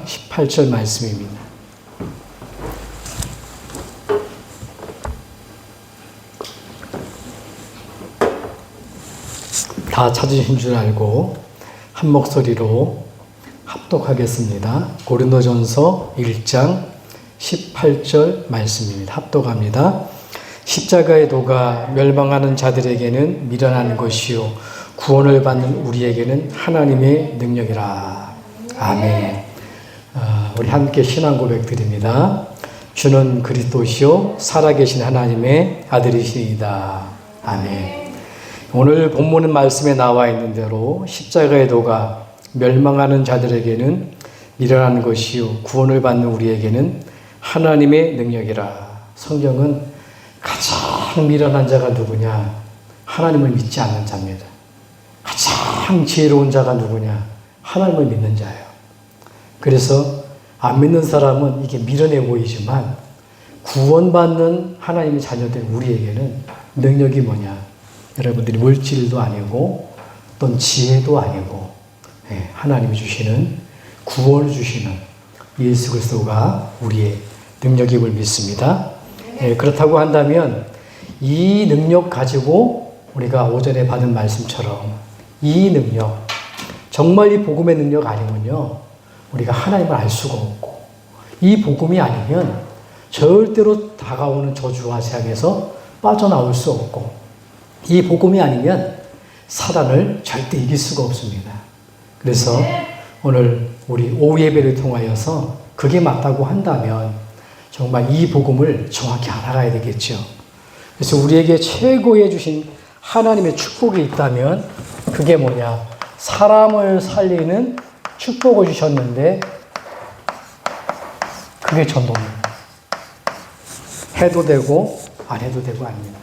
1장 18절 말씀입니다. 다 찾으신 줄 알고 한 목소리로 합독하겠습니다. 고린도전서 1장 18절 말씀입니다. 합독합니다. 십자가의 도가 멸망하는 자들에게는 미련한 것이요 구원을 받는 우리에게는 하나님의 능력이라. 아멘. 우리 함께 신앙 고백 드립니다. 주는 그리스도시요 살아계신 하나님의 아들이시이다. 아멘. 오늘 본문 말씀에 나와 있는 대로 십자가의 도가 멸망하는 자들에게는 미련한 것이요 구원을 받는 우리에게는 하나님의 능력이라. 성경은 가장 미련한 자가 누구냐? 하나님을 믿지 않는 자입니다. 가장 지혜로운 자가 누구냐? 하나님을 믿는 자예요. 그래서 안 믿는 사람은 이게 미련해 보이지만 구원받는 하나님의 자녀된 우리에게는 능력이 뭐냐? 여러분들이 물질도 아니고 또는 지혜도 아니고 하나님이 주시는 구원을 주시는 예수 그리스도가 우리의 능력임을 믿습니다. 그렇다고 한다면 이 능력 가지고 우리가 오전에 받은 말씀처럼 이 능력, 정말 이 복음의 능력 아니면요 우리가 하나님을 알 수가 없고 이 복음이 아니면 절대로 다가오는 저주와 재앙에서 빠져나올 수 없고 이 복음이 아니면 사단을 절대 이길 수가 없습니다. 그래서 오늘 우리 오후 예배를 통하여서 그게 맞다고 한다면 정말 이 복음을 정확히 알아가야 되겠죠. 그래서 우리에게 최고의 주신 하나님의 축복이 있다면 그게 뭐냐? 사람을 살리는 축복을 주셨는데 그게 전도입니다. 해도 되고 안 해도 되고 아닙니다.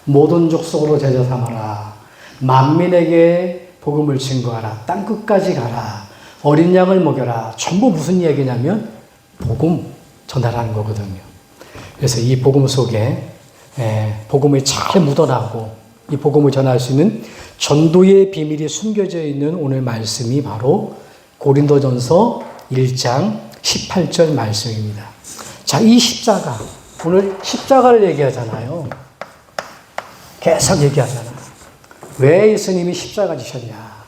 모든 족속으로 제자 삼아라. 만민에게 복음을 증거하라. 땅끝까지 가라. 어린 양을 먹여라. 전부 무슨 이야기냐면 복음 전달하는 거거든요. 그래서 이 복음 속에 복음이 잘 묻어나고 이 복음을 전할 수 있는 전도의 비밀이 숨겨져 있는 오늘 말씀이 바로 고린도전서 1장 18절 말씀입니다. 자, 이 십자가, 오늘 십자가를 얘기하잖아요. 계속 얘기하잖아요. 왜 예수님이 십자가 지셨냐?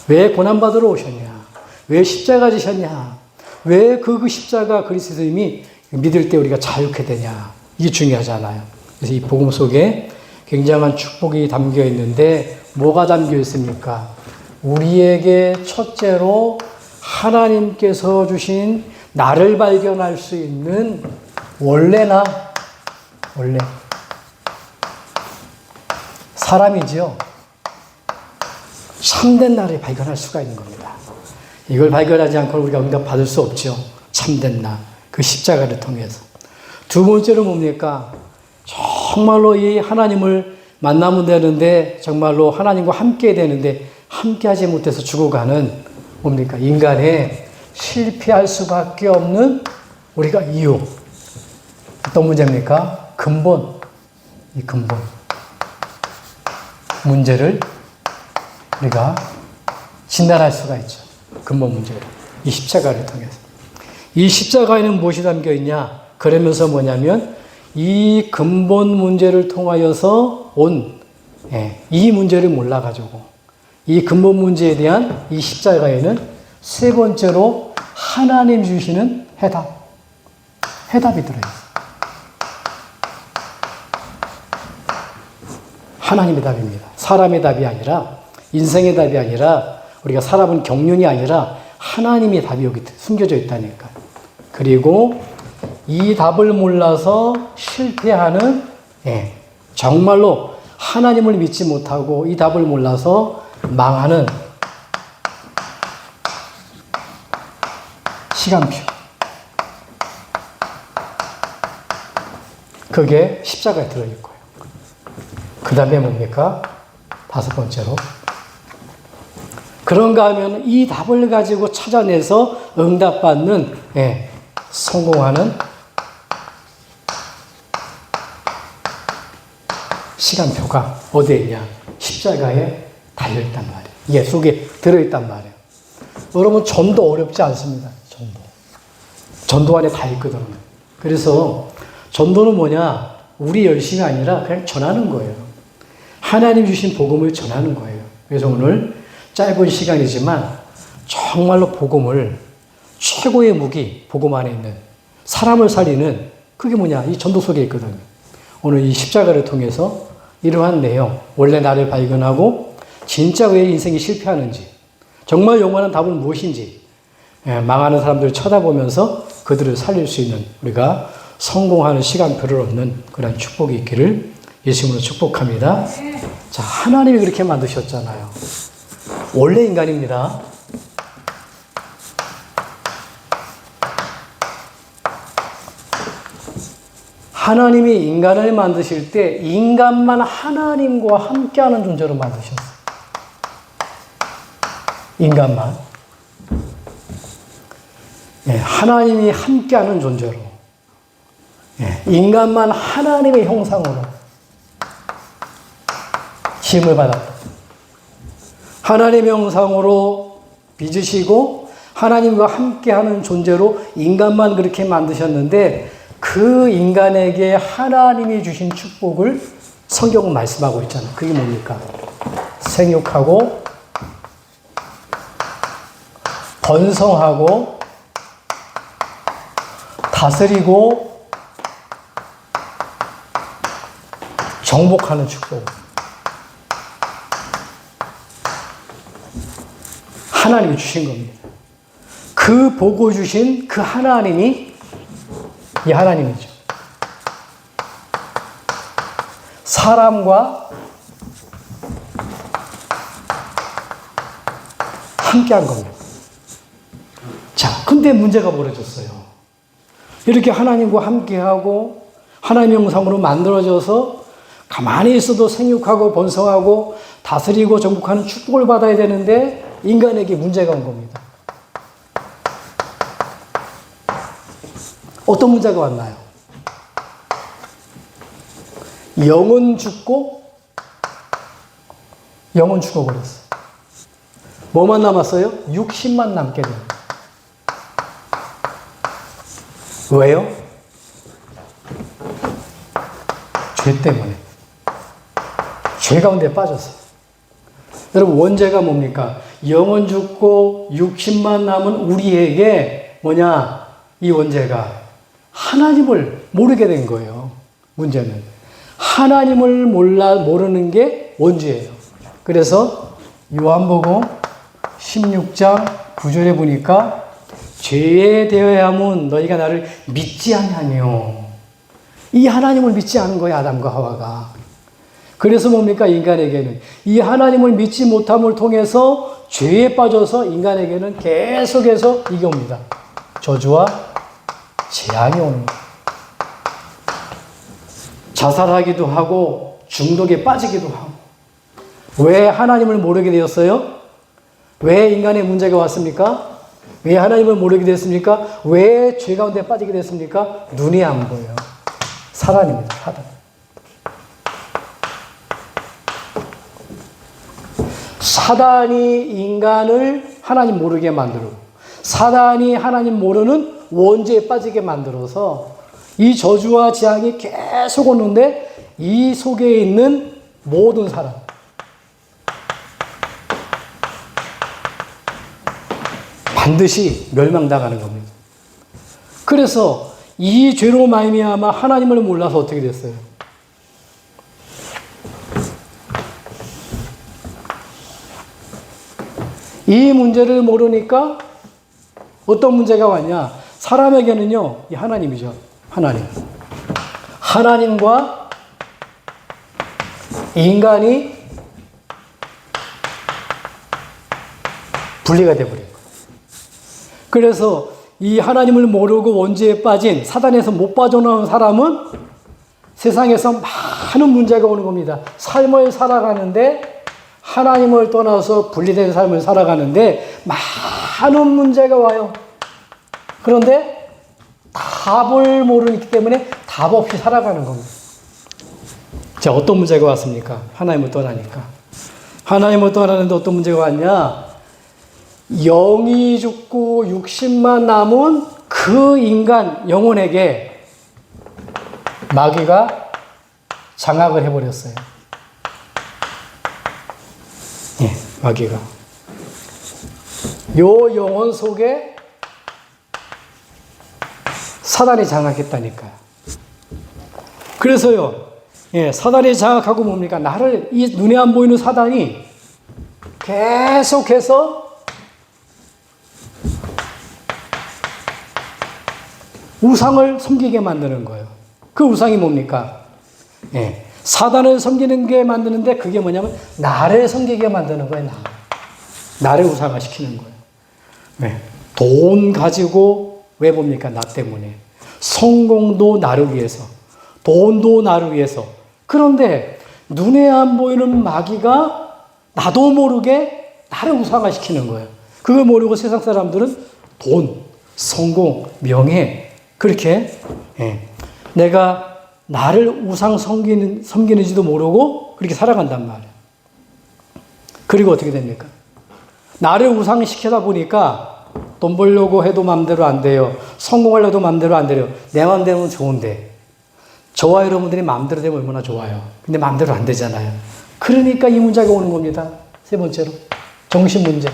왜 고난받으러 오셨냐? 왜 십자가 지셨냐? 왜 그 십자가 그리스도님이 믿을 때 우리가 자유케 되냐? 이게 중요하잖아요. 그래서 이 복음 속에 굉장한 축복이 담겨 있는데 뭐가 담겨 있습니까? 우리에게 첫째로 하나님께서 주신 나를 발견할 수 있는 원래 사람이지요. 참된 나를 발견할 수가 있는 겁니다. 이걸 발견하지 않고 우리가 응답받을 수 없죠. 참된 나, 그 십자가를 통해서. 두 번째로 뭡니까? 정말로 이 하나님을 만나면 되는데 정말로 하나님과 함께 되는데 함께하지 못해서 죽어가는 뭡니까? 인간의 실패할 수밖에 없는 우리가 이유. 어떤 문제입니까? 근본. 이 근본. 문제를 우리가 진단할 수가 있죠. 근본 문제를. 이 십자가를 통해서. 이 십자가에는 무엇이 담겨 있냐? 그러면서 뭐냐면 이 근본 문제를 통하여서 온 이 문제를 몰라가지고 이 근본 문제에 대한 이 십자가에는 세 번째로 하나님 주시는 해답이 들어있어요. 하나님의 답입니다. 사람의 답이 아니라 인생의 답이 아니라 우리가 살아본 경륜이 아니라 하나님의 답이 여기 숨겨져 있다니까. 그리고 이 답을 몰라서 실패하는 정말로 하나님을 믿지 못하고 이 답을 몰라서 망하는 시간표. 그게 십자가에 들어있을 거예요. 그 다음에 뭡니까? 다섯 번째로. 그런가 하면 이 답을 가지고 찾아내서 응답받는, 성공하는 시간표가 어디에 있냐? 십자가에 달려있단 말이에요. 이게 속에 들어있단 말이에요. 여러분, 전도 어렵지 않습니다. 전도. 전도 안에 다 있거든요. 그래서 전도는 뭐냐? 우리 열심이 아니라 그냥 전하는 거예요. 하나님 주신 복음을 전하는 거예요. 그래서 오늘 짧은 시간이지만 정말로 복음을 최고의 무기, 복음 안에 있는 사람을 살리는 그게 뭐냐? 이 전도 속에 있거든요. 오늘 이 십자가를 통해서 이러한 내용, 원래 나를 발견하고 진짜 왜 인생이 실패하는지, 정말 영원한 답은 무엇인지, 망하는 사람들을 쳐다보면서 그들을 살릴 수 있는 우리가 성공하는 시간표를 얻는 그런 축복이 있기를 예수님으로 축복합니다. 자, 하나님이 그렇게 만드셨잖아요. 원래 인간입니다. 하나님이 인간을 만드실 때 인간만 하나님과 함께하는 존재로 만드셨어요. 인간만. 하나님이 함께하는 존재로. 인간만 하나님의 형상으로 지음을 받았다. 하나님의 형상으로 빚으시고 하나님과 함께하는 존재로 인간만 그렇게 만드셨는데 그 인간에게 하나님이 주신 축복을 성경은 말씀하고 있잖아요. 그게 뭡니까? 생육하고 번성하고 다스리고 정복하는 축복. 하나님이 주신 겁니다. 그 복을 주신 그 하나님이 이 하나님이죠. 사람과 함께한 겁니다. 자, 근데 문제가 벌어졌어요. 이렇게 하나님과 함께하고 하나님의 형상으로 만들어져서 가만히 있어도 생육하고 번성하고 다스리고 정복하는 축복을 받아야 되는데 인간에게 문제가 온 겁니다. 어떤 문제가 왔나요? 영은 죽고 영은 죽어버렸어요. 뭐만 남았어요? 육신만 남게 됩니다. 왜요? 죄 때문에. 죄 가운데 빠졌어요. 여러분, 원죄가 뭡니까? 영은 죽고 육신만 남은 우리에게 뭐냐? 이 원죄가 하나님을 모르게 된 거예요. 문제는. 하나님을 모르는 게 원죄예요. 그래서 요한복음 16장 9절에 보니까 죄에 대하여함은 너희가 나를 믿지 아니하며 이 하나님을 믿지 않은 거예요. 아담과 하와가. 그래서 뭡니까? 인간에게는 이 하나님을 믿지 못함을 통해서 죄에 빠져서 인간에게는 계속해서 이게 옵니다. 저주와 재앙이 오는 거예요. 자살하기도 하고 중독에 빠지기도 하고. 왜 하나님을 모르게 되었어요? 왜 인간의 문제가 왔습니까? 왜 하나님을 모르게 됐습니까? 왜 죄 가운데 빠지게 됐습니까? 눈이 안 보여요. 사단입니다. 사단. 사단이 인간을 하나님 모르게 만들고 사단이 하나님 모르는 원죄에 빠지게 만들어서 이 저주와 재앙이 계속 오는데 이 속에 있는 모든 사람 반드시 멸망당하는 겁니다. 그래서 이 죄로 말미암아 하나님을 몰라서 어떻게 됐어요? 이 문제를 모르니까 어떤 문제가 왔냐? 사람에게는요, 이 하나님이죠. 하나님. 하나님과 인간이 분리가 되어버린 거예요. 그래서 이 하나님을 모르고 원죄에 빠진 사단에서 못 빠져나온 사람은 세상에서 많은 문제가 오는 겁니다. 삶을 살아가는데 하나님을 떠나서 분리된 삶을 살아가는데 많은 문제가 와요. 그런데 답을 모르기 때문에 답 없이 살아가는 겁니다. 자, 어떤 문제가 왔습니까? 하나님을 떠나니까. 하나님을 떠나는데 어떤 문제가 왔냐? 영이 죽고 육신만 남은 그 인간 영혼에게 마귀가 장악을 해버렸어요. 예, 마귀가. 요 영혼 속에 사단이 장악했다니까요. 그래서요, 예, 사단이 장악하고 뭡니까? 나를, 이 눈에 안 보이는 사단이 계속해서 우상을 섬기게 만드는 거예요. 그 우상이 뭡니까? 예, 사단을 섬기는 게 만드는데 그게 뭐냐면 나를 섬기게 만드는 거예요. 나를 우상화시키는 거예요. 네. 돈 가지고 왜 봅니까? 나 때문에. 성공도 나를 위해서. 돈도 나를 위해서. 그런데 눈에 안 보이는 마귀가 나도 모르게 나를 우상화시키는 거예요. 그걸 모르고 세상 사람들은 돈, 성공, 명예 그렇게 내가 나를 우상 섬기는지도 모르고 그렇게 살아간단 말이에요. 그리고 어떻게 됩니까? 나를 우상시키다 보니까 돈 벌려고 해도 마음대로 안 돼요. 성공하려도 마음대로 안 돼요. 내 마음대로는 좋은데 저와 여러분들이 마음대로 되면 얼마나 좋아요. 근데 마음대로 안 되잖아요. 그러니까 이 문제가 오는 겁니다. 세 번째로 정신 문제.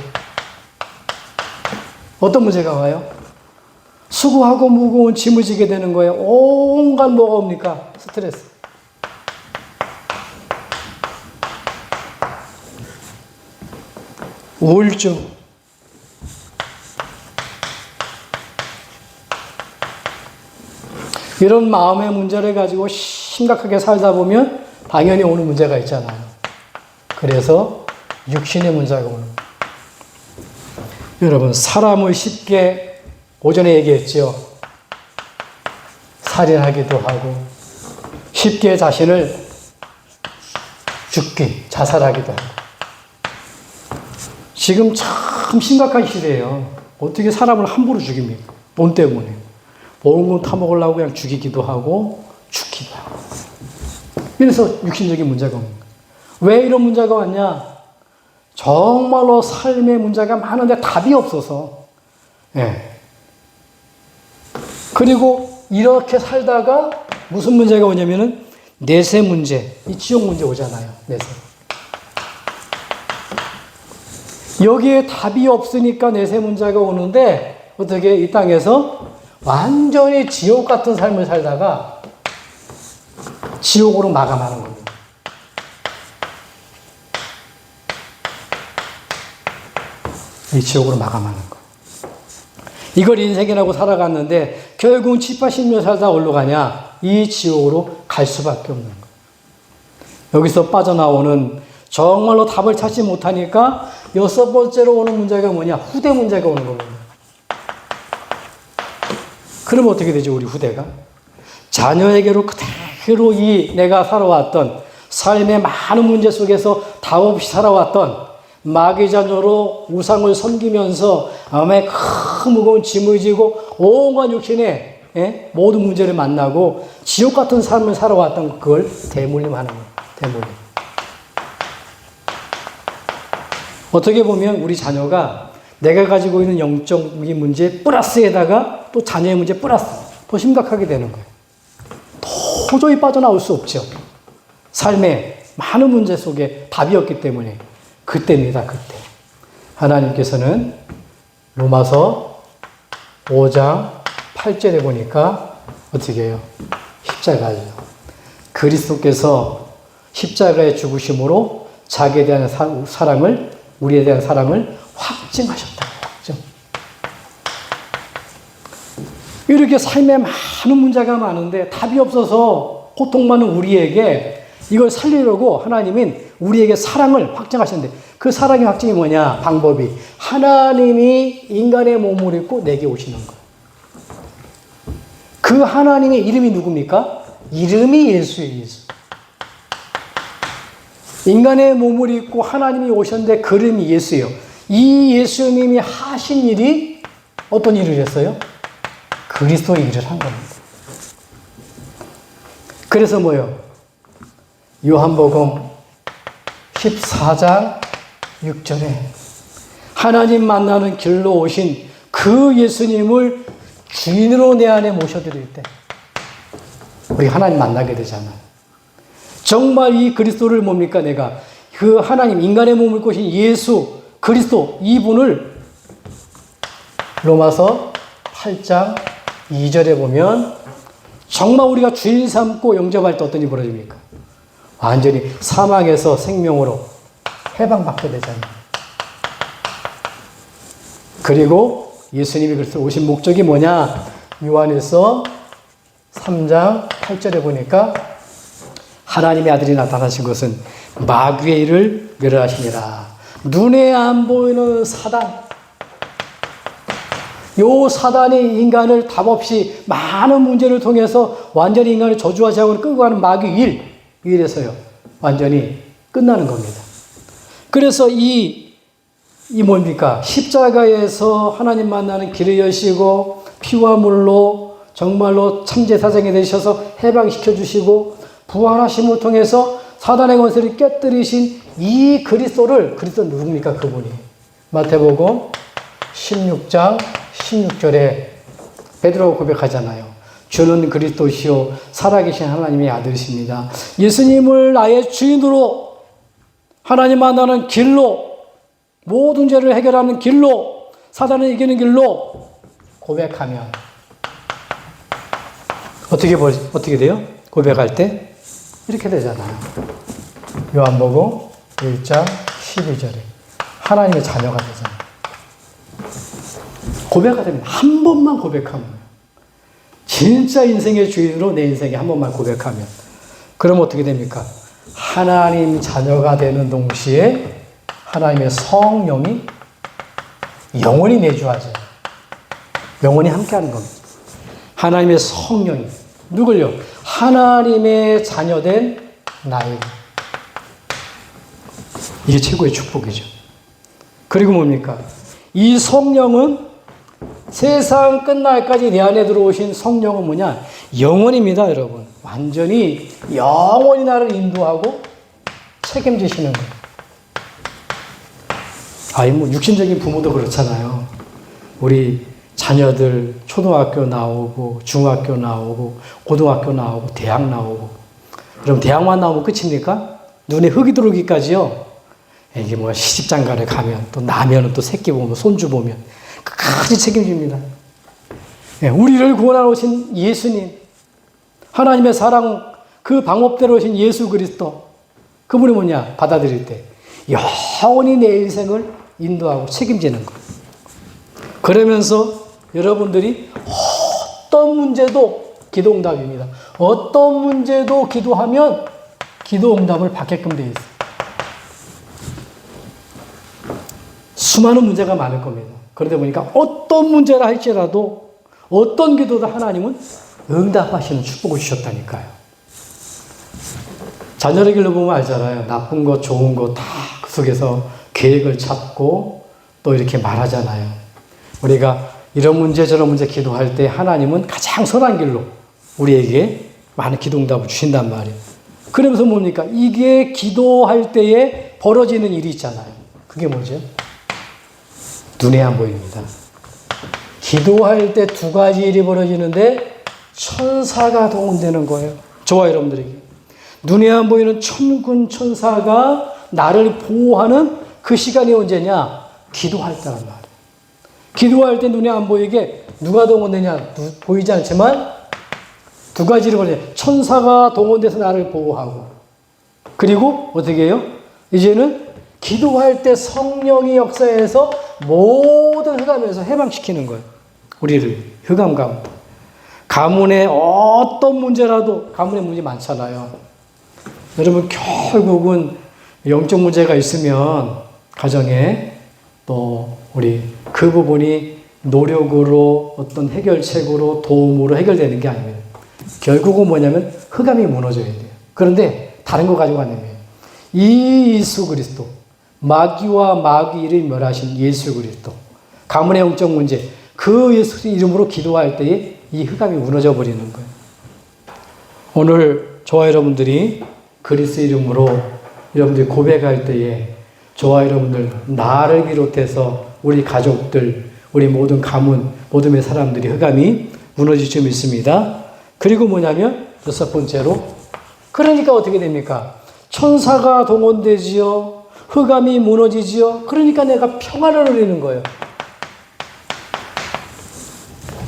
어떤 문제가 와요? 수고하고 무거운 짐을 지게 되는 거예요. 온갖 뭐가 옵니까? 스트레스. 우울증. 이런 마음의 문제를 가지고 심각하게 살다 보면 당연히 오는 문제가 있잖아요. 그래서 육신의 문제가 오는 거예요. 여러분, 사람을 쉽게 오전에 얘기했죠. 살인하기도 하고 쉽게 자신을 죽기, 자살하기도 하고. 지금 참 심각한 시대예요. 어떻게 사람을 함부로 죽입니까? 돈 때문에. 먹은 거 타먹으려고 그냥 죽이기도 하고 죽기도 하고. 그래서 육신적인 문제가 옵니다. 왜 이런 문제가 왔냐? 정말로 삶의 문제가 많은데 답이 없어서. 예. 그리고 이렇게 살다가 무슨 문제가 오냐면은 내세 문제, 이 지옥 문제 오잖아요. 내세. 여기에 답이 없으니까 내세 문제가 오는데 어떻게 이 땅에서 완전히 지옥 같은 삶을 살다가 지옥으로 마감하는 겁니다. 이 지옥으로 마감하는 거. 이걸 인생이라고 살아갔는데 결국 7, 80년 살다 어디로 가냐? 이 지옥으로 갈 수밖에 없는 거예요. 여기서 빠져나오는 정말로 답을 찾지 못하니까 여섯 번째로 오는 문제가 뭐냐? 후대 문제가 오는 겁니다. 그럼 어떻게 되죠, 우리 후대가? 자녀에게로 그대로 이 내가 살아왔던 삶의 많은 문제 속에서 답 없이 살아왔던 마귀 자녀로 우상을 섬기면서 마음에 큰 무거운 짐을 지고 온갖 육신의 모든 문제를 만나고 지옥 같은 삶을 살아왔던 그걸 대물림하는 거예요. 대물림. 어떻게 보면 우리 자녀가 내가 가지고 있는 영적인 문제 플러스에다가 또 자녀의 문제 플러스 더 심각하게 되는 거예요. 도저히 빠져나올 수 없죠. 삶의 많은 문제 속에 답이 없기 때문에 그때입니다. 그때. 하나님께서는 로마서 5장 8절에 보니까 어떻게 해요? 십자가예요. 그리스도께서 십자가의 죽으심으로 자기에 대한 사랑을, 우리에 대한 사랑을 확증하셨다. 확증. 이렇게 삶에 많은 문제가 많은데 답이 없어서 고통 많은 우리에게 이걸 살리려고 하나님은 우리에게 사랑을 확증하셨는데 그 사랑의 확증이 뭐냐? 방법이 하나님이 인간의 몸을 입고 내게 오시는 거예요. 그 하나님의 이름이 누굽니까? 이름이 예수예요. 예수. 인간의 몸을 입고 하나님이 오셨는데 그 이름이 예수예요. 이 예수님이 하신 일이 어떤 일을 했어요? 그리스도의 일을 한 겁니다. 그래서 뭐예요? 요한복음 14장 6절에 하나님 만나는 길로 오신 그 예수님을 주인으로 내 안에 모셔드릴 때 우리 하나님 만나게 되잖아요. 정말 이 그리스도를 뭡니까? 내가 그 하나님 인간의 몸을 꾸신 예수 그리스도 이분을 로마서 8장 2절에 보면 정말 우리가 주인 삼고 영접할 때 어떤 일이 벌어집니까? 완전히 사망에서 생명으로 해방받게 되잖아요. 그리고 예수님이 그리스도 오신 목적이 뭐냐? 요한일서 3장 8절에 보니까 하나님의 아들이 나타나신 것은 마귀의 일을 멸하시니라. 눈에 안 보이는 사단, 요 사단이 인간을 답없이 많은 문제를 통해서 완전히 인간을 저주하지 않고 끌고 가는 마귀 일에서요 완전히 끝나는 겁니다. 그래서 이 뭡니까? 십자가에서 하나님 만나는 길을 여시고 피와 물로 정말로 참제사장이 되셔서 해방시켜 주시고 부활하심을 통해서 사단의 권세를 깨뜨리신 이 그리스도 누굽니까? 그분이 마태복음 16장 16절에 베드로가 고백하잖아요. 주는 그리스도시요 살아계신 하나님의 아들이십니다. 예수님을 나의 주인으로 하나님 만나는 길로 모든 죄를 해결하는 길로 사단을 이기는 길로 고백하면 어떻게 돼요? 고백할 때 이렇게 되잖아요. 요한복음 1장 12절에 하나님의 자녀가 되잖아요. 고백하게 됩니다. 한 번만 고백하면 진짜 인생의 주인으로 내 인생에 한 번만 고백하면 그럼 어떻게 됩니까? 하나님 자녀가 되는 동시에 하나님의 성령이 영원히 내주하죠. 영원히 함께하는 겁니다. 하나님의 성령이 누굴요? 하나님의 자녀된 나에게. 이게 최고의 축복이죠. 그리고 뭡니까? 이 성령은 세상 끝날까지 내 안에 들어오신 성령은 뭐냐? 영원입니다, 여러분. 완전히 영원히 나를 인도하고 책임지시는 거예요. 뭐 육신적인 부모도 그렇잖아요. 우리 자녀들 초등학교 나오고 중학교 나오고 고등학교 나오고 대학 나오고 그럼 대학만 나오면 끝입니까? 눈에 흙이 들어오기까지요. 이게 뭐 시집장가를 가면 또 나면은 또 새끼 보면 손주 보면 끝까지 책임집니다. 우리를 구원하러 오신 예수님, 하나님의 사랑 그 방법대로 오신 예수 그리스도, 그분이 뭐냐? 받아들일 때 영원히 내 인생을 인도하고 책임지는 것. 그러면서 여러분들이 어떤 문제도 기도응답입니다. 어떤 문제도 기도하면 기도응답을 받게끔 되어 있어요. 수많은 문제가 많을 겁니다. 그러다 보니까 어떤 문제라 할지라도 어떤 기도도 하나님은 응답하시는 축복을 주셨다니까요. 자녀의 길로 보면 알잖아요. 나쁜 것, 좋은 것 다 그 속에서 계획을 잡고 또 이렇게 말하잖아요. 우리가 이런 문제 저런 문제 기도할 때 하나님은 가장 선한 길로 우리에게 많은 기도 응답을 주신단 말이에요. 그러면서 뭡니까? 이게 기도할 때에 벌어지는 일이 있잖아요. 그게 뭐죠? 눈에 안 보입니다. 기도할 때 두 가지 일이 벌어지는데 천사가 동원되는 거예요. 저와 여러분들에게. 눈에 안 보이는 천군 천사가 나를 보호하는 그 시간이 언제냐? 기도할 때란 말이에요. 기도할 때 눈에 안 보이게 누가 동원되냐? 보이지 않지만 두 가지를 벌여요. 천사가 동원돼서 나를 보호하고 그리고 어떻게 해요? 이제는 기도할 때 성령이 역사해서 모든 흑암에서 해방시키는 거예요. 우리를 흑암 가운데. 가문의 어떤 문제라도 가문의 문제 많잖아요. 여러분 결국은 영적 문제가 있으면 가정에 또 우리 그 부분이 노력으로 어떤 해결책으로 도움으로 해결되는 게 아닙니다. 결국은 뭐냐면 흑암이 무너져야 돼요. 그런데 다른 거 가지고 안 됩니다. 이 예수 그리스도 마귀와 마귀를 멸하신 예수 그리스도 가문의 영적 문제 그 예수 이름으로 기도할 때에 이 흑암이 무너져 버리는 거예요. 오늘 저와 여러분들이 그리스도 이름으로 여러분들이 고백할 때에 저와 여러분들 나를 비롯해서 우리 가족들 우리 모든 가문, 모든 사람들이 흑암이 무너질 줄 믿습니다. 그리고 뭐냐면 여섯 번째로, 그러니까 어떻게 됩니까? 천사가 동원되지요. 흑암이 무너지지요. 그러니까 내가 평안을 누리는 거예요.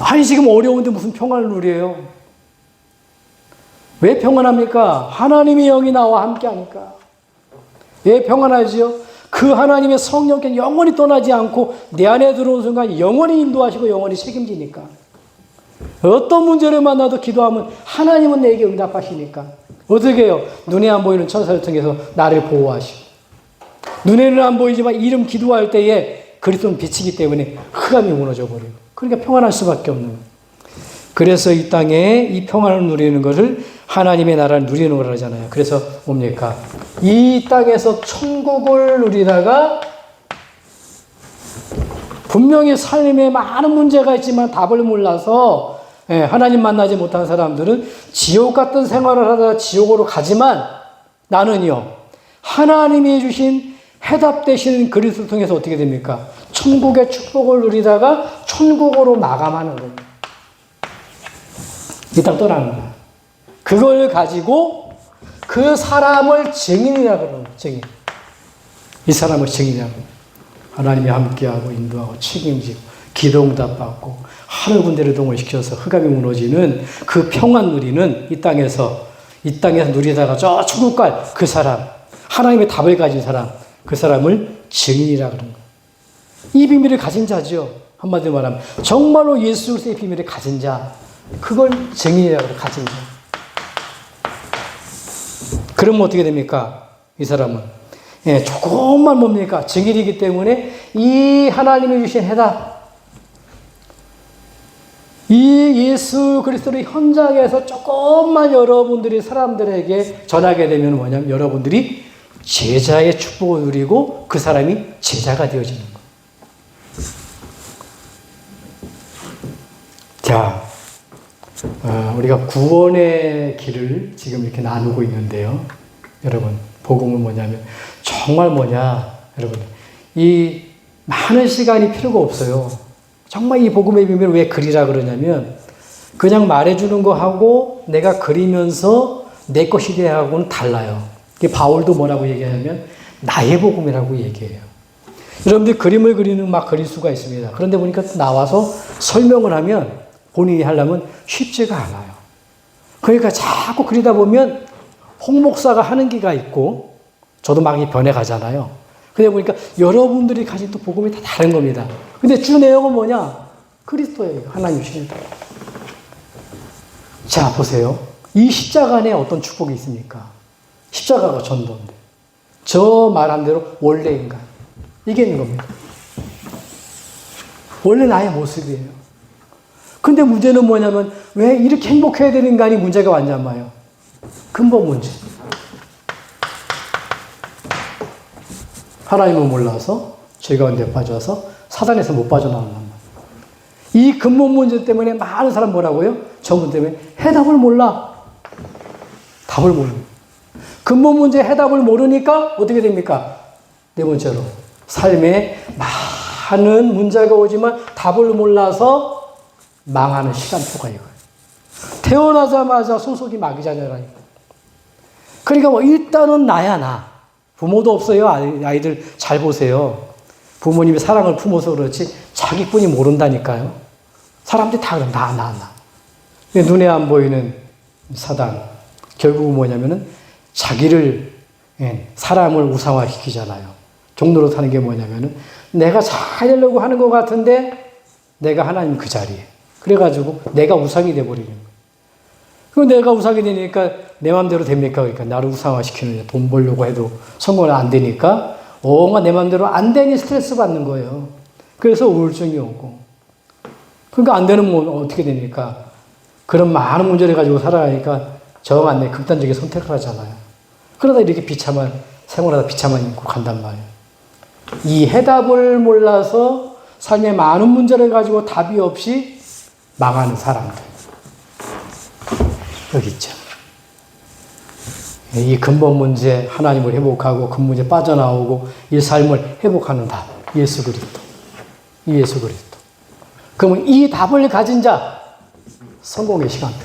아니 지금 어려운데 무슨 평안을 누려요? 왜 평안합니까? 하나님의 영이 나와 함께 하니까. 왜 평안하지요? 그 하나님의 성령께 영원히 떠나지 않고 내 안에 들어온 순간 영원히 인도하시고 영원히 책임지니까. 어떤 문제를 만나도 기도하면 하나님은 내게 응답하시니까. 어떻게 해요? 눈에 안 보이는 천사를 통해서 나를 보호하시고, 눈에는 안 보이지만 이름 기도할 때에 그리스도는 빛이기 때문에 흑암이 무너져 버려요. 그러니까 평안할 수밖에 없는 거예요. 그래서 이 땅에 이 평안을 누리는 것을 하나님의 나라를 누리는 거라 하잖아요. 그래서 뭡니까? 이 땅에서 천국을 누리다가 분명히 삶에 많은 문제가 있지만 답을 몰라서 하나님 만나지 못한 사람들은 지옥 같은 생활을 하다가 지옥으로 가지만 나는요, 하나님이 주신 해답 되시는 그리스도를 통해서 어떻게 됩니까? 천국의 축복을 누리다가 천국으로 마감하는 거예요. 이 땅 떠나는 거예요. 그걸 가지고 그 사람을 증인이라 그러는 거예요. 증인. 이 사람을 증인이라고. 하나님이 함께하고 인도하고 책임지고 기도응답 받고 하늘 군대를 동원시켜서 흑암이 무너지는 그 평안 누리는 이 땅에서 누리다가 저 천국 갈 그 사람, 하나님의 답을 가진 사람, 그 사람을 증인이라 그러는 거예요. 이 비밀을 가진 자죠. 한마디로 말하면 정말로 예수 그리스도의 비밀을 가진 자, 그걸 증인이라고 해요. 가진 자. 그러면 어떻게 됩니까? 이 사람은 조금만 뭡니까? 증인이기 때문에 이 하나님이 주신 해답, 이 예수 그리스도의 현장에서 조금만 여러분들이 사람들에게 전하게 되면 뭐냐면 여러분들이 제자의 축복을 누리고 그 사람이 제자가 되어지는 거예요. 자, 우리가 구원의 길을 지금 이렇게 나누고 있는데요. 여러분, 복음은 뭐냐면 정말 여러분, 이 많은 시간이 필요가 없어요. 정말 이 복음의 비밀을 왜 그리라 그러냐면 그냥 말해주는 거하고 내가 그리면서 내 것이 되하고는 달라요. 바울도 뭐라고 얘기하냐면 나의 복음이라고 얘기해요. 여러분들 그림을 그리는 막 그릴 수가 있습니다. 그런데 보니까 나와서 설명을 하면 본인이 하려면 쉽지가 않아요. 그러니까 자꾸 그리다 보면 홍 목사가 하는 기가 있고 저도 막 변해 가잖아요. 그러다 보니까 여러분들이 가진 또 복음이 다 다른 겁니다. 근데 주 내용은 뭐냐? 그리스도예요. 하나님 주시는. 자, 보세요. 이 십자가 안에 어떤 축복이 있습니까? 십자가가 전도인데. 저 말한 대로 원래 인간. 이게 있는 겁니다. 원래 나의 모습이에요. 근데 문제는 뭐냐면 왜 이렇게 행복해야 되는 인간이 문제가 왔냔 말이에요. 근본 문제. 하나님을 몰라서 죄 가운데 빠져서 사단에서 못 빠져나온단 말이에요. 이 근본 문제 때문에 많은 사람 뭐라고요? 전문 때문에 해답을 몰라. 답을 모르는. 근본 문제 해답을 모르니까 어떻게 됩니까? 네 번째로 삶에 많은 문제가 오지만 답을 몰라서 망하는 시간표가 이거예요. 태어나자마자 소속이 마귀자녀라니까. 그러니까 뭐 일단은 나야 나. 부모도 없어요. 아이들 잘 보세요. 부모님이 사랑을 품어서 그렇지 자기뿐이 모른다니까요. 사람들이 다 그래. 나. 눈에 안 보이는 사단. 결국은 뭐냐면은 자기를 사람을 우상화시키잖아요. 종로로 사는 게 뭐냐면은 내가 잘 되려고 하는 것 같은데 내가 하나님 그 자리에. 그래가지고 내가 우상이 돼버리는 거예요. 그럼 내가 우상이 되니까 내 마음대로 됩니까? 그러니까 나를 우상화시키는 돈 벌려고 해도 성공은 안 되니까 온갖 내 마음대로 안 되니 스트레스 받는 거예요. 그래서 우울증이 오고. 그러니까 안 되는 뭐 어떻게 됩니까? 그런 많은 문제를 가지고 살아가니까 정 안 내 극단적인 선택을 하잖아요. 그러다 이렇게 비참한 생활하다 비참한 입고 간단 말이에요. 이 해답을 몰라서 삶의 많은 문제를 가지고 답이 없이 망하는 사람들. 여기 있죠. 이 근본 문제 하나님을 회복하고 그 문제 빠져나오고 이 삶을 회복하는 답. 예수 그리스도. 예수 그리스도. 그러면 이 답을 가진 자, 성공의 시간표.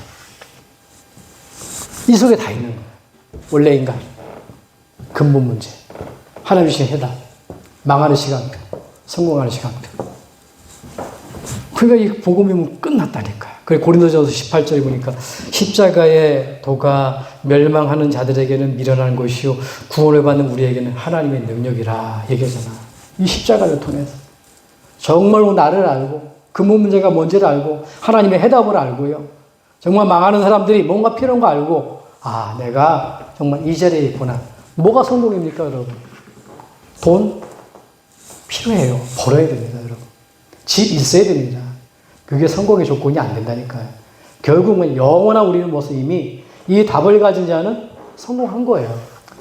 이 속에 다 있는 거예요. 원래 인간, 근본 문제, 하나님 주신 해답, 망하는 시간표, 성공하는 시간표. 그러니까 이 복음이면 끝났다니까요. 그래서 고린도전서 18절에 보니까 십자가의 도가 멸망하는 자들에게는 미련한 것이요 구원을 받는 우리에게는 하나님의 능력이라 얘기하잖아. 이 십자가를 통해서 정말로 나를 알고 근본 문제가 뭔지를 알고 하나님의 해답을 알고요. 정말 망하는 사람들이 뭔가 필요한 거 알고 아, 내가 정말 이 자리에 있구나. 뭐가 성공입니까, 여러분? 돈 필요해요. 벌어야 됩니다, 여러분. 집 있어야 됩니다. 그게 성공의 조건이 안 된다니까요. 결국은 영원한 우리는 모습 이미 이 답을 가진 자는 성공한 거예요.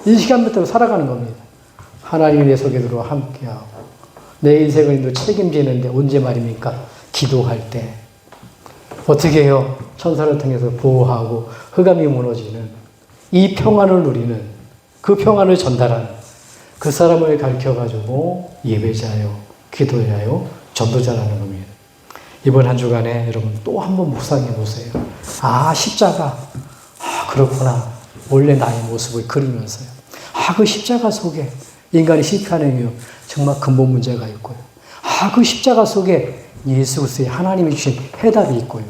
이 시간부터 살아가는 겁니다. 하나님이 내 속에 들어와 함께하고 내 인생을 책임지는데 언제 말입니까? 기도할 때. 어떻게 해요? 천사를 통해서 보호하고 흑암이 무너지는 이 평안을 누리는 그 평안을 전달하는 그 사람을 가르쳐가지고 예배자요, 기도자요, 전도자라는 겁니다. 이번 한 주간에 여러분 또 한 번 묵상해 보세요. 아, 십자가. 아, 그렇구나. 원래 나의 모습을 그리면서요. 아, 그 십자가 속에 인간이 실패하는 이유 정말 근본 문제가 있고요. 아, 그 십자가 속에 예수 그리스도의 하나님이 주신 해답이 있고요.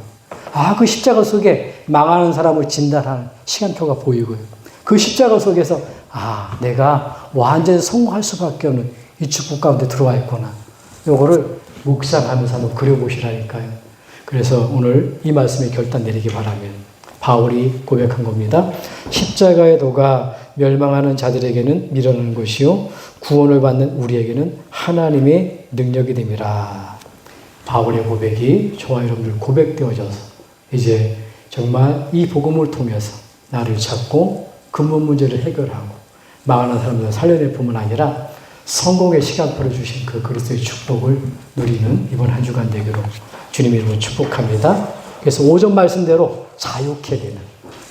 아, 그 십자가 속에 망하는 사람을 진단하는 시간표가 보이고요. 그 십자가 속에서 아, 내가 완전히 성공할 수밖에 없는 이 축복 가운데 들어와 있구나. 요거를 묵상하면서 한번 그려보시라니까요. 그래서 오늘 이 말씀에 결단 내리기 바라면 바울이 고백한 겁니다. 십자가의 도가 멸망하는 자들에게는 미련한 것이요 구원을 받는 우리에게는 하나님의 능력이 됨이라. 바울의 고백이 저와 여러분들 고백되어져서 이제 정말 이 복음을 통해서 나를 찾고 근본 문제를 해결하고 망하는 사람들을 살려낼 뿐만 아니라 성공의 시간표를 주신 그 그리스도의 축복을 누리는 이번 한 주간 되기로 주님 이름으로 축복합니다. 그래서 오전 말씀대로 자유케 되는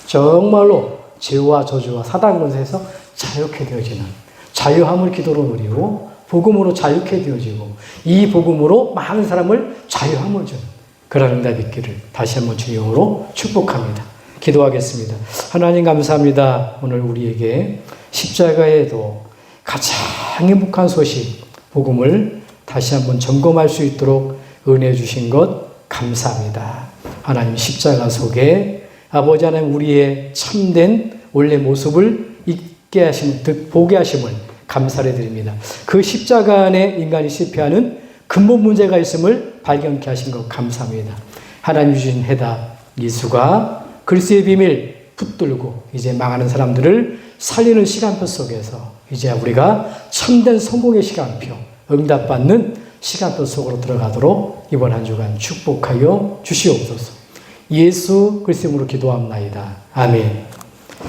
정말로 죄와 저주와 사단 권세에서 자유케 되어지는 자유함을 기도로 누리고 복음으로 자유케 되어지고 이 복음으로 많은 사람을 자유함을 주는 그런 응답 있기를 다시 한번 주님으로 축복합니다. 기도하겠습니다. 하나님 감사합니다. 오늘 우리에게 십자가에도 가장 행복한 소식, 복음을 다시 한번 점검할 수 있도록 은혜 주신 것 감사합니다. 하나님 십자가 속에 아버지 하나님 우리의 참된 원래 모습을 있게 하심, 보게 하심을 감사를 드립니다. 그 십자가 안에 인간이 실패하는 근본 문제가 있음을 발견케 하신 것 감사합니다. 하나님 주신 해답, 예수가 그리스도의 비밀 붙들고 이제 망하는 사람들을 살리는 시간표 속에서 이제 우리가 참된 성공의 시간표, 응답받는 시간표 속으로 들어가도록 이번 한 주간 축복하여 주시옵소서. 예수 그리스도로 기도합나이다. 아멘.